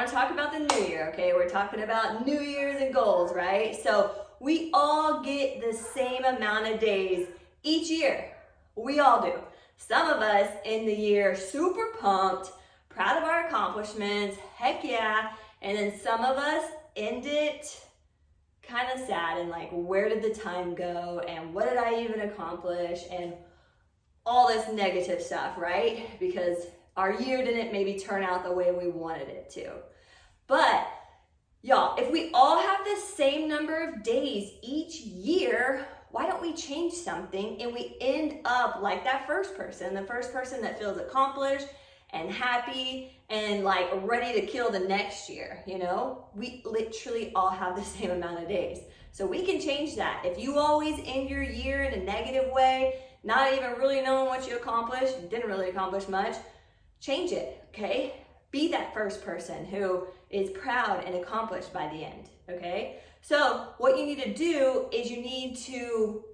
want to talk about the new year, okay? We're talking about New Year's and goals, right? So we all get the same amount of days each year. We all do. Some of us in the year super pumped, proud of our accomplishments, heck yeah. And then some of us end it kind of sad and like, where did the time go? And what did I even accomplish? And all this negative stuff, right? Because our year didn't maybe turn out the way we wanted it to. But y'all, if we all have the same number of days each year, why don't we change something and we end up like that first person, the first person that feels accomplished and happy and like ready to kill the next year, you know? We literally all have the same amount of days. So we can change that. If you always end your year in a negative way, not even really knowing what you accomplished, didn't really accomplish much, change it, okay? Be that first person who is proud and accomplished by the end, okay? So what you need to do is you need to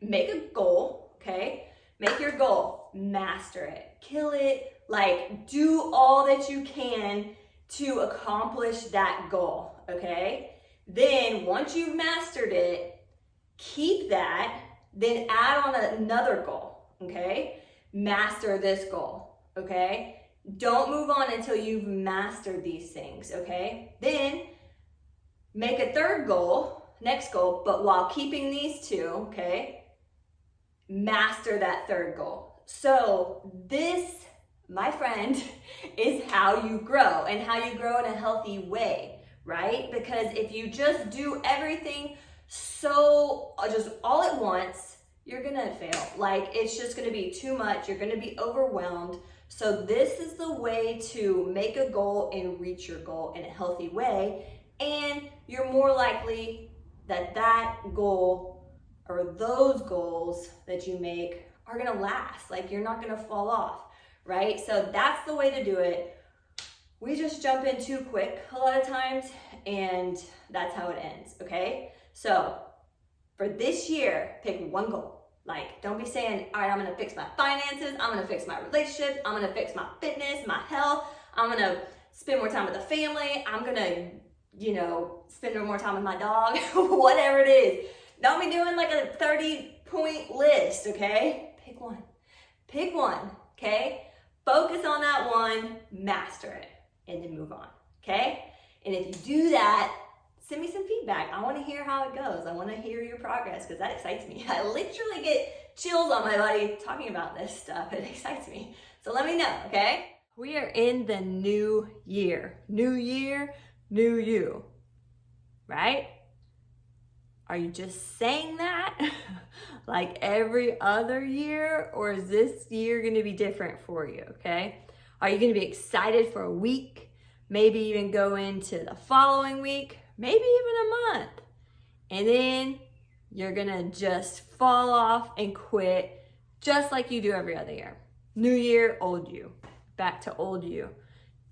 make a goal, okay? Make your goal, master it, kill it, like do all that you can to accomplish that goal, okay? Then once you've mastered it, keep that, then add on another goal, okay? Master this goal, okay? Don't move on until you've mastered these things, okay? Then make a third goal, next goal, but while keeping these two, okay? Master that third goal. So this, my friend, is how you grow and how you grow in a healthy way, right? Because if you just do everything so just all at once, you're gonna fail. Like it's just gonna be too much. You're gonna be overwhelmed. So this is the way to make a goal and reach your goal in a healthy way. And you're more likely that that goal or those goals that you make are gonna last. Like you're not gonna fall off, right? So that's the way to do it. We just jump in too quick a lot of times and that's how it ends, okay? So for this year, pick one goal. Like, don't be saying, all right, I'm gonna fix my finances, I'm gonna fix my relationships, I'm gonna fix my fitness, my health, I'm gonna spend more time with the family, I'm gonna, you know, spend more time with my dog, whatever it is. Don't be doing like a 30-point list, okay? Pick one, okay? Focus on that one, master it, and then move on, okay? And if you do that, send me some feedback. I want to hear how it goes. I want to hear your progress because that excites me. I literally get chills on my body talking about this stuff. It excites me. So let me know, okay? We are in the new year. New year, new you, right? Are you just saying that like every other year, or is this year going to be different for you, okay? Are you going to be excited for a week? Maybe even go into the following week? Maybe even a month. And then you're gonna just fall off and quit just like you do every other year. New year, old you. Back to old you.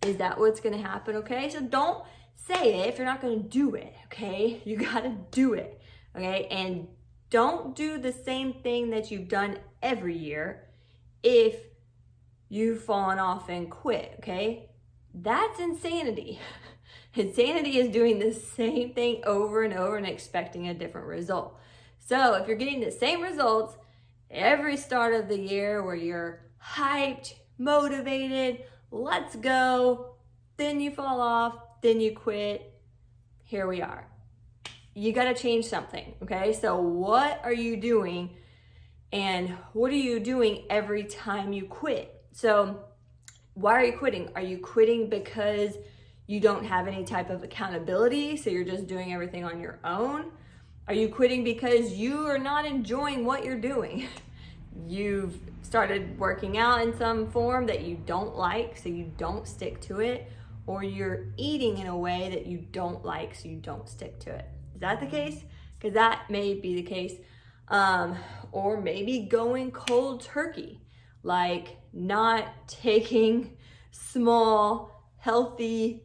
Is that what's gonna happen, okay? So don't say it if you're not gonna do it, okay? You gotta do it, okay? And don't do the same thing that you've done every year if you've fallen off and quit, okay? That's insanity. Insanity is doing the same thing over and over and expecting a different result. So if you're getting the same results every start of the year where you're hyped, motivated, let's go, then you fall off, then you quit, here we are. You gotta change something, okay? So what are you doing and what are you doing every time you quit? So why are you quitting? Are you quitting because you don't have any type of accountability, so you're just doing everything on your own? Are you quitting because you are not enjoying what you're doing? You've started working out in some form that you don't like, so you don't stick to it, or you're eating in a way that you don't like, so you don't stick to it. Is that the case? Because that may be the case. Or maybe going cold turkey, like not taking small, healthy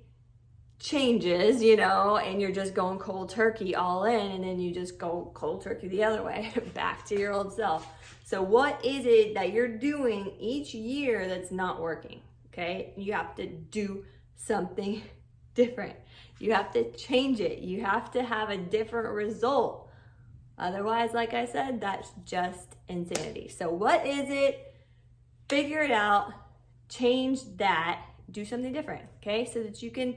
changes, you know, and you're just going cold turkey all in, and then you just go cold turkey the other way, back to your old self. So what is it that you're doing each year that's not working, okay? You have to do something different. You have to change it. You have to have a different result. Otherwise, like I said, that's just insanity. So what is it? Figure it out, change that, do something different, okay? So that you can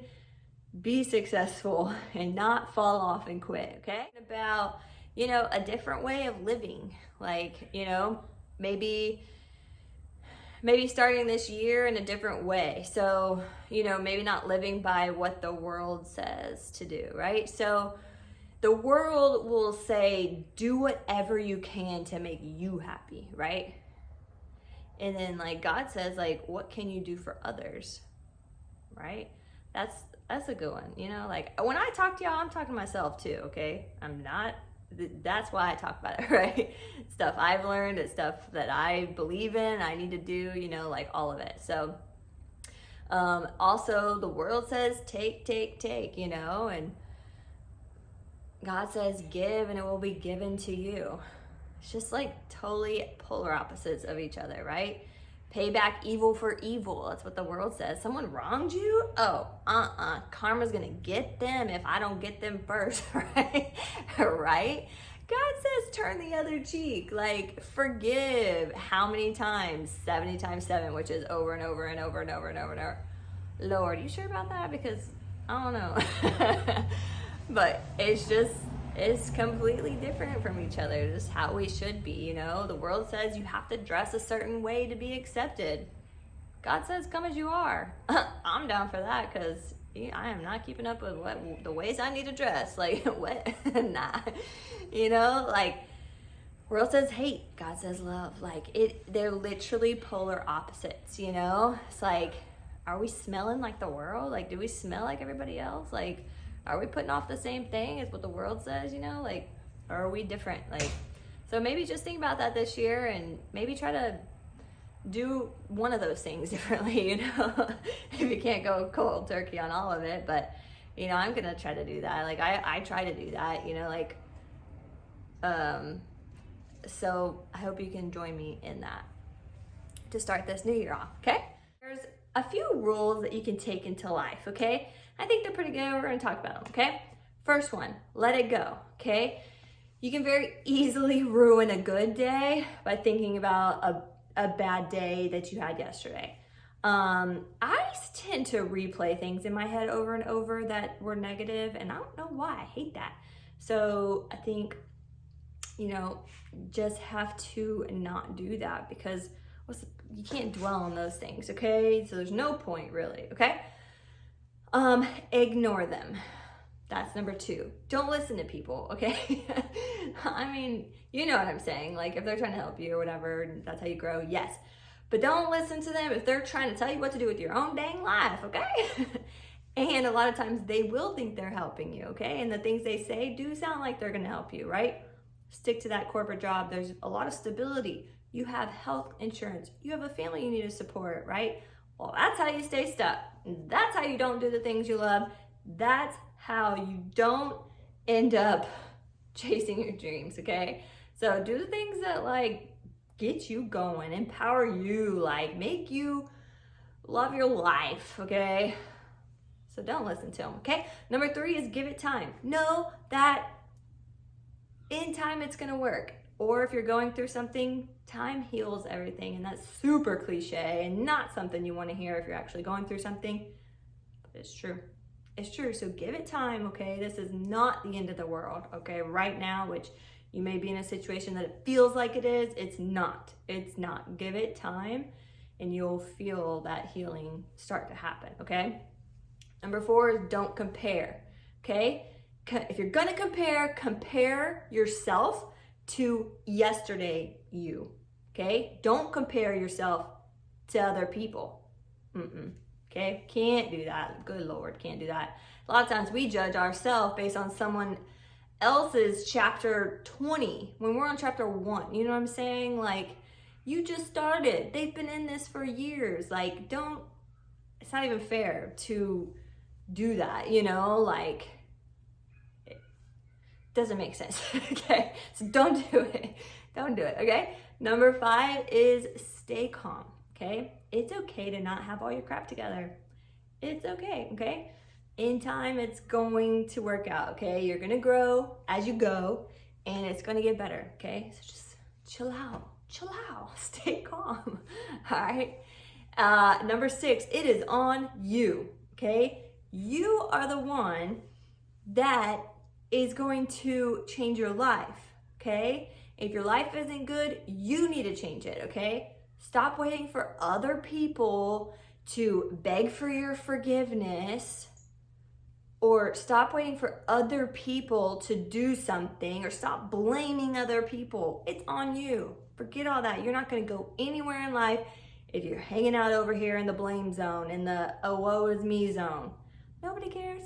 be successful and not fall off and quit, okay? About, a different way of living. Like, maybe starting this year in a different way. So, maybe not living by what the world says to do, right? So the world will say, do whatever you can to make you happy, right? And then like God says, like, what can you do for others, right? That's a good one, like when I talk to y'all, I'm talking to myself too, okay? That's why I talk about it, right? Stuff I've learned, it's stuff that I believe in, I need to do, like all of it. So also the world says take, and God says give and it will be given to you. It's just like totally polar opposites of each other, right? Pay back evil for evil. That's what the world says. Someone wronged you? Oh, karma's gonna get them if I don't get them first, right? Right? God says turn the other cheek. Like forgive. How many times? 70 times 7, which is over and over and over and over and over and over. Lord, you sure about that? Because I don't know. But it's completely different from each other, just how we should be, The world says you have to dress a certain way to be accepted. God says come as you are. I'm down for that because I am not keeping up with the ways I need to dress. Like, what? Nah. Like, world says hate, God says love. Like, they're literally polar opposites, It's like, are we smelling like the world? Like, do we smell like everybody else? Like, are we putting off the same thing as what the world says, like, or are we different? Like, so maybe just think about that this year and maybe try to do one of those things differently, if you can't go cold turkey on all of it, but, I'm going to try to do that. Like, I try to do that, so I hope you can join me in that to start this new year off, okay? There's a few rules that you can take into life, okay? I think they're pretty good. We're going to talk about them, okay? First one, let it go, okay? You can very easily ruin a good day by thinking about a bad day that you had yesterday. I tend to replay things in my head over and over that were negative, and I don't know why. I hate that. So I think, just have to not do that because you can't dwell on those things, okay? So there's no point really, okay? Ignore them. That's number 2. Don't listen to people, okay? I mean, you know what I'm saying. Like, if they're trying to help you or whatever, that's how you grow, yes. But don't listen to them if they're trying to tell you what to do with your own dang life, okay? And a lot of times they will think they're helping you, okay? And the things they say do sound like they're gonna help you, right? Stick to that corporate job. There's a lot of stability. You have health insurance. You have a family you need to support, right? Well, that's how you stay stuck. That's how you don't do the things you love. That's how you don't end up chasing your dreams, okay? So do the things that like get you going, empower you, like make you love your life, okay? So don't listen to them, okay? Number 3 is give it time. Know that in time it's gonna work. Or if you're going through something, time heals everything. And that's super cliche and not something you want to hear if you're actually going through something. But it's true. It's true. So give it time, okay? This is not the end of the world, okay? Right now, which you may be in a situation that it feels like it is, it's not. It's not. Give it time and you'll feel that healing start to happen, okay? Number 4 is don't compare, okay? If you're gonna compare yourself to yesterday you, okay? Don't compare yourself to other people. Okay? Can't do that. Good Lord, can't do that. A lot of times we judge ourselves based on someone else's chapter 20 when we're on chapter 1. You know what I'm saying? Like, you just started. They've been in this for years. Like, it's not even fair to do that, like, doesn't make sense, okay? So don't do it. Don't do it, okay? Number 5 is stay calm, okay? It's okay to not have all your crap together. It's okay, okay? In time, it's going to work out, okay? You're gonna grow as you go, and it's gonna get better, okay? So just chill out, stay calm, all right? Number 6, it is on you, okay? You are the one that is going to change your life, okay? If your life isn't good, you need to change it, okay? Stop waiting for other people to beg for your forgiveness, or stop waiting for other people to do something, or stop blaming other people. It's on you. Forget all that. You're not going to go anywhere in life if you're hanging out over here in the blame zone, in the oh woe is me zone. Nobody cares.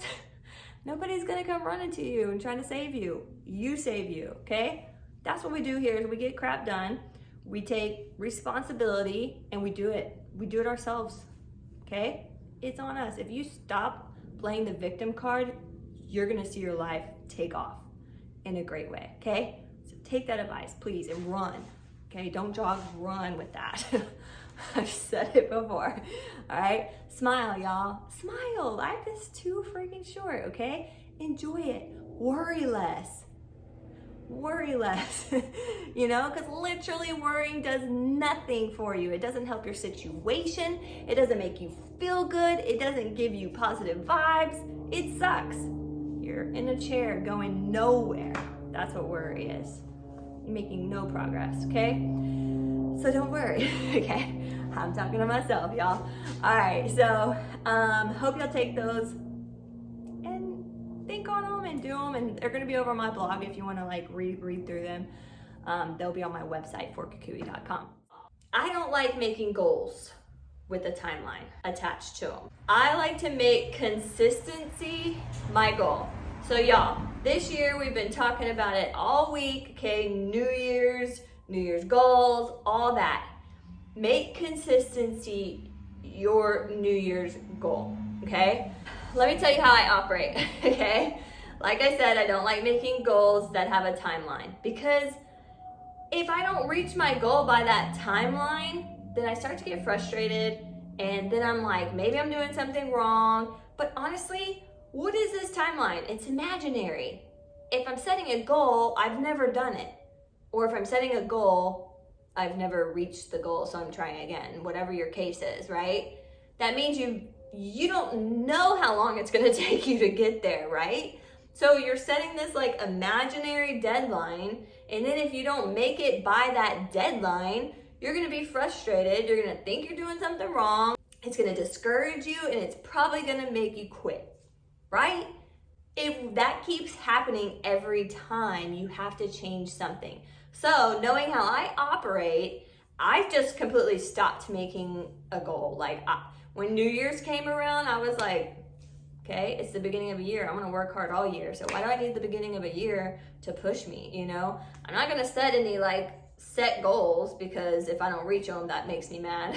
Nobody's going to come running to you and trying to save you. You save you, okay? That's what we do here is we get crap done. We take responsibility and we do it. We do it ourselves, okay? It's on us. If you stop playing the victim card, you're gonna see your life take off in a great way, okay? So take that advice, please, and run, okay? Don't jog, run with that. I've said it before, all right? Smile, y'all. Smile. Life is too freaking short, okay? Enjoy it. Worry less. Worry less, you know, because literally worrying does nothing for you. It doesn't help your situation. It doesn't make you feel good. It doesn't give you positive vibes. It sucks. You're in a chair going nowhere. That's what worry is. You're making no progress, okay? So don't worry, okay? I'm talking to myself, y'all. All right, so hope y'all take those and think on them and do them, and they're going to be over on my blog if you want to like read through them. They'll be on my website, 4Kukui.com. I don't like making goals with a timeline attached to them. I like to make consistency my goal. So y'all, this year we've been talking about it all week, okay? New Year's goals, all that. Make consistency your New Year's goal, okay? Let me tell you how I operate, okay? Like I said, I don't like making goals that have a timeline, because if I don't reach my goal by that timeline, then I start to get frustrated, and then I'm like, maybe I'm doing something wrong. But honestly, what is this timeline? It's imaginary. If I'm setting a goal, I've never done it. Or if I'm setting a goal, I've never reached the goal, so I'm trying again, whatever your case is, right? That means you don't know how long it's gonna take you to get there, right? So you're setting this like imaginary deadline, and then if you don't make it by that deadline, you're gonna be frustrated, you're gonna think you're doing something wrong, it's gonna discourage you, and it's probably gonna make you quit, right? If that keeps happening every time, you have to change something. So knowing how I operate, I just completely stopped making a goal. Like when New Year's came around, I was like, okay, it's the beginning of a year. I'm gonna work hard all year. So why do I need the beginning of a year to push me, you know? I'm not gonna set any like set goals, because if I don't reach them, that makes me mad.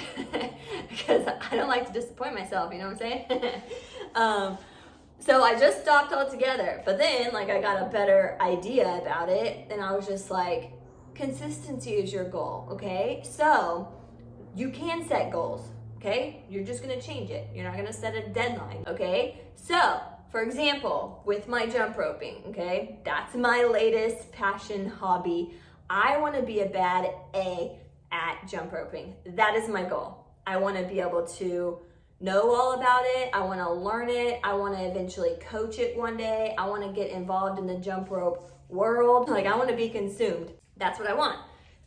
Because I don't like to disappoint myself, you know what I'm saying? So I just stopped altogether. But then like I got a better idea about it, and I was just like, consistency is your goal, okay? So you can set goals, okay? You're just gonna change it. You're not gonna set a deadline, okay? So, for example, with my jump roping, okay? That's my latest passion hobby. I wanna be a bad A at jump roping. That is my goal. I wanna be able to know all about it. I wanna learn it. I wanna eventually coach it one day. I wanna get involved in the jump rope world. Like, I wanna be consumed. That's what I want,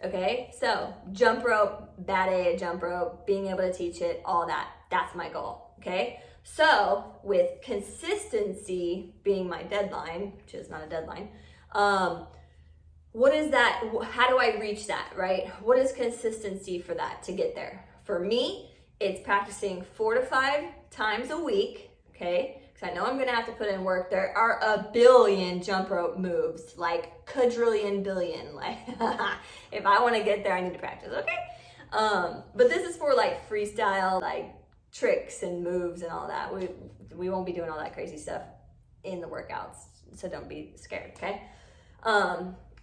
okay? So jump rope, bad A at jump rope, being able to teach it, all that, that's my goal, okay? So with consistency being my deadline, which is not a deadline, what is that? How do I reach that, right? What is consistency for that to get there? For me, it's practicing 4 to 5 times a week, okay? Because I know I'm gonna have to put in work. There are a billion jump rope moves, like quadrillion billion. Like, if I wanna get there, I need to practice, okay? But this is for like freestyle, like tricks and moves and all that. We won't be doing all that crazy stuff in the workouts, so don't be scared, okay?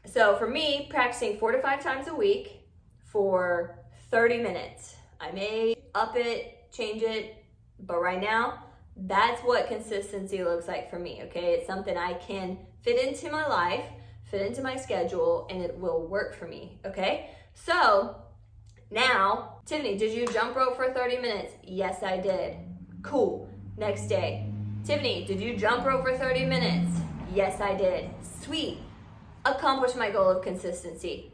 So for me, practicing 4 to 5 times a week for 30 minutes. I may up it, change it, but right now That's what consistency looks like for me, okay? It's something I can fit into my life, fit into my schedule, and it will work for me, okay? So now, Tiffany, did you jump rope for 30 minutes? Yes, I did. Cool. Next day. Tiffany, did you jump rope for 30 minutes? Yes, I did. Sweet. Accomplished my goal of consistency.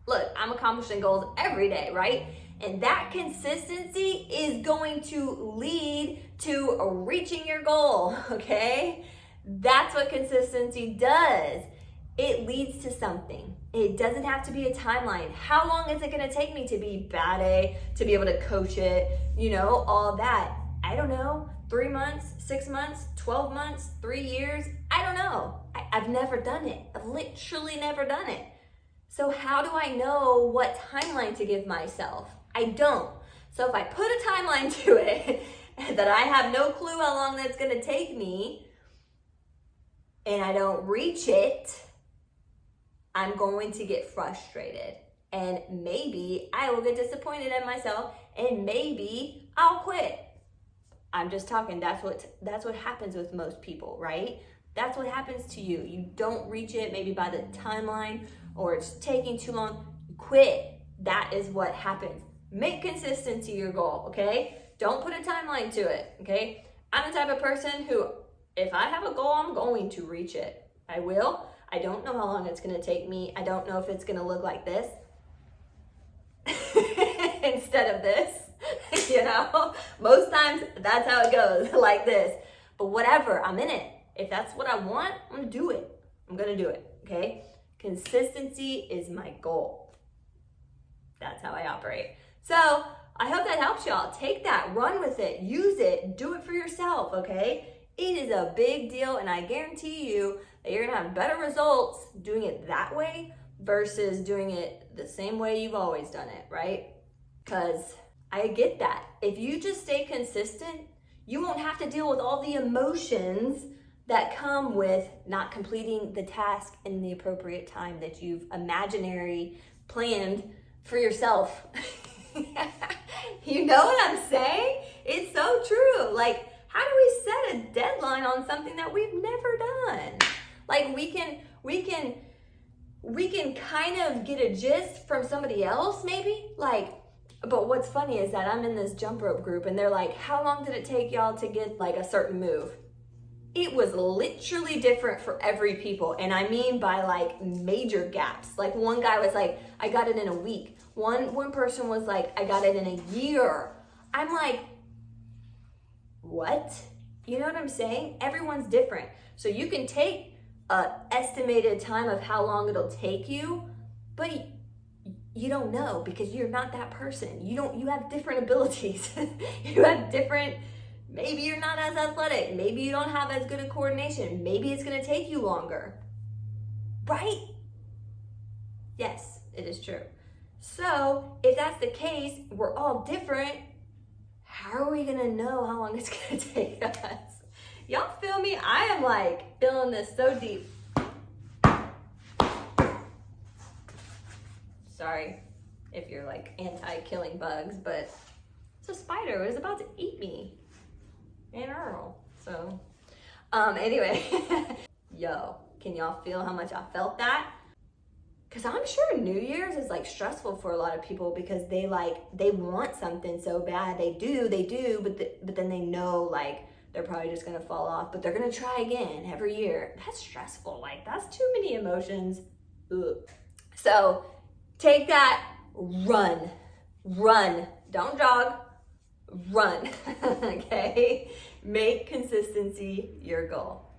Look, I'm accomplishing goals every day, right? And that consistency is going to lead to reaching your goal, okay? That's what consistency does. It leads to something. It doesn't have to be a timeline. How long is it gonna take me to be bad A, to be able to coach it, all that? I don't know, 3 months, 6 months, 12 months, 3 years, I don't know. I've never done it. I've literally never done it. So how do I know what timeline to give myself? I don't. So if I put a timeline to it that I have no clue how long that's gonna take me and I don't reach it, I'm going to get frustrated. And maybe I will get disappointed in myself and maybe I'll quit. I'm just talking, that's what happens with most people, right? That's what happens to you. You don't reach it maybe by the timeline or it's taking too long, you quit. That is what happens. Make consistency your goal, okay? Don't put a timeline to it, okay? I'm the type of person who, if I have a goal, I'm going to reach it. I will. I don't know how long it's gonna take me. I don't know if it's gonna look like this instead of this, Most times that's how it goes, like this. But whatever, I'm in it. If that's what I want, I'm gonna do it. I'm gonna do it, okay? Consistency is my goal. That's how I operate. So I hope that helps y'all. Take that, run with it, use it, do it for yourself, okay? It is a big deal, and I guarantee you that you're gonna have better results doing it that way versus doing it the same way you've always done it, right? Because I get that. If you just stay consistent, you won't have to deal with all the emotions that come with not completing the task in the appropriate time that you've imaginary planned for yourself. You know what I'm saying? It's so true. Like, how do we set a deadline on something that we've never done? Like, we can kind of get a gist from somebody else maybe, but what's funny is that I'm in this jump rope group and they're like, how long did it take y'all to get like a certain move? It was literally different for every people. And I mean by like major gaps. Like one guy was like, I got it in a week. One person was like, I got it in a year. I'm like, what? You know what I'm saying? Everyone's different. So you can take an estimated time of how long it'll take you, but you don't know because you're not that person. You have different abilities. You have different, maybe you're not as athletic. Maybe you don't have as good a coordination. Maybe it's gonna take you longer, right? Yes, it is true. So if that's the case, we're all different. How are we gonna know how long it's gonna take us? Y'all feel me? I am like feeling this so deep. Sorry if you're like anti-killing bugs, but it's a spider. It was about to eat me and Earl. So, anyway, yo, can y'all feel how much I felt that? Because I'm sure New Year's is like stressful for a lot of people because they want something so bad. They do, but then they know like they're probably just gonna fall off, but they're gonna try again every year. That's stressful. Like that's too many emotions. Ugh. So take that, run. Don't jog, run, okay? Make consistency your goal.